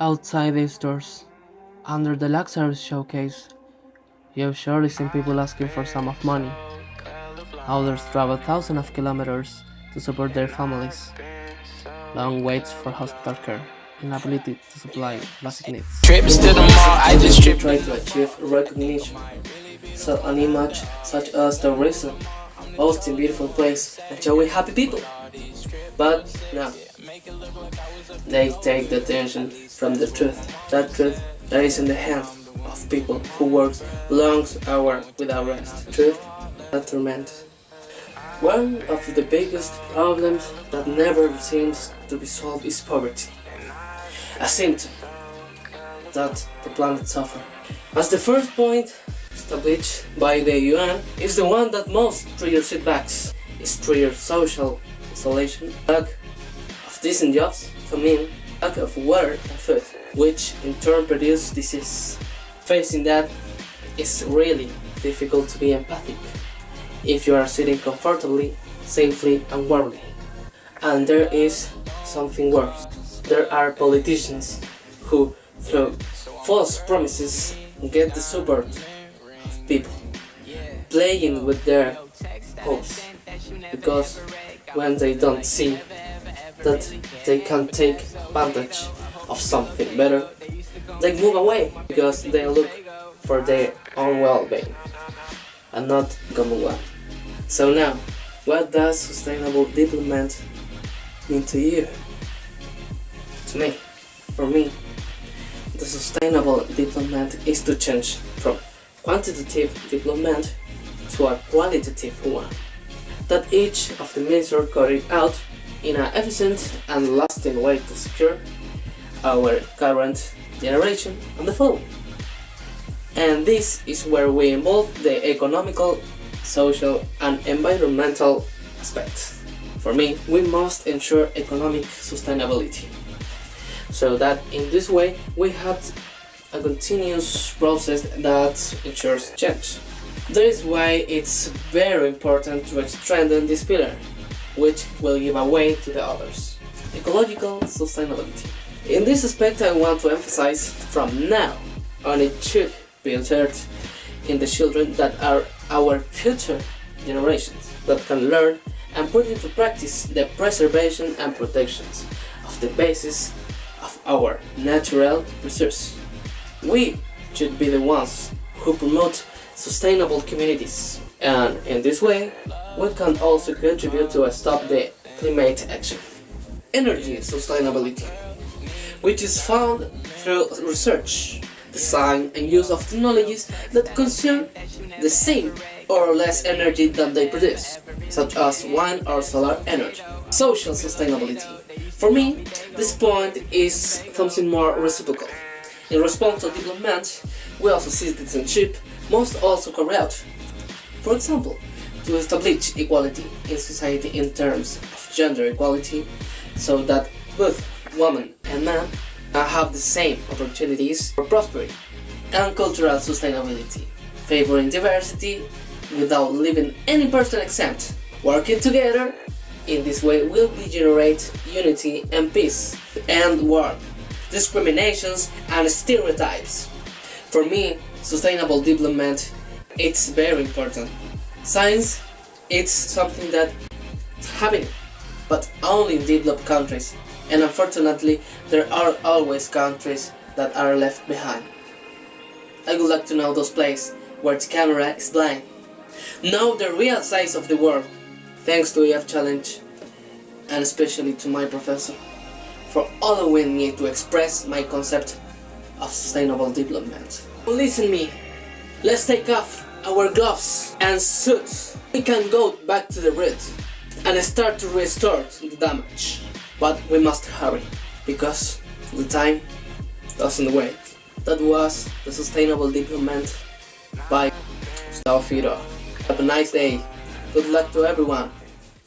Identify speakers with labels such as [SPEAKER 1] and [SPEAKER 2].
[SPEAKER 1] Outside these doors, under the luxury showcase, you've surely seen people asking for some of money. Others travel thousands of kilometers to support their families. Long waits for hospital care, inability to supply basic needs.
[SPEAKER 2] Trips to the mall, I just
[SPEAKER 1] We
[SPEAKER 2] trip.
[SPEAKER 1] try to achieve recognition, sell an image such as the reason, boasting beautiful place and showing happy people. But no, they take the attention from the truth. That truth that is in the hand of people who work long hours without rest. Truth that torment. One of the biggest problems that never seems to be solved is poverty, a symptom that the planet suffers. As the first point established by the UN is the one that most triggers setbacks, is trigger social isolation, lack of decent jobs, famine, lack of water and food, which in turn produce disease. Facing that is really difficult to be empathic if you are sitting comfortably, safely and warmly. And there is something worse. There are politicians who, through false promises, get the support of people, playing with their hopes, because when they don't see that they can take advantage of something better, they move away because they look for their own well-being and not common one. So now, what does sustainable development mean to you? To me, for me, the sustainable development is to change from quantitative development to a qualitative one, that each of the means are carried out in an efficient and lasting way to secure our current generation and the following. And this is where we involve the economical, social and environmental aspects. For me, we must ensure economic sustainability, so that in this way we have a continuous process that ensures change. That is why it's very important to strengthen this pillar, which will give away to the others. Ecological sustainability. In this aspect I want to emphasize from now on it should be entered in the children that are our future generations, that can learn and put into practice the preservation and protections of the basis of our natural resources. We should be the ones who promote sustainable communities, and in this way we can also contribute to stop the climate action. Energy sustainability, which is found through research, design and use of technologies that consume the same or less energy that they produce, such as wind or solar energy. Social sustainability. For me, this point is something more reciprocal. In response to development, we also citizenship must also carry out. For example, to establish equality in society in terms of gender equality, so that both women and men have the same opportunities for prosperity. And cultural sustainability, favoring diversity without leaving any person exempt. Working together in this way will be generate unity and peace, and war, discriminations and stereotypes. For me, sustainable development it's very important. Science it's something that is happening, but only in developed countries, and unfortunately there are always countries that are left behind. I would like to know those places where the camera is blind. Know the real size of the world, thanks to EF Challenge, and especially to my professor, for allowing me to express my concept of sustainable development. Listen me, let's take off our gloves and suits. We can go back to the root and start to restore the damage. But we must hurry, because the time doesn't wait. That was the Sustainable Development by Gustavo Figueroa. Have a nice day. Good luck to everyone.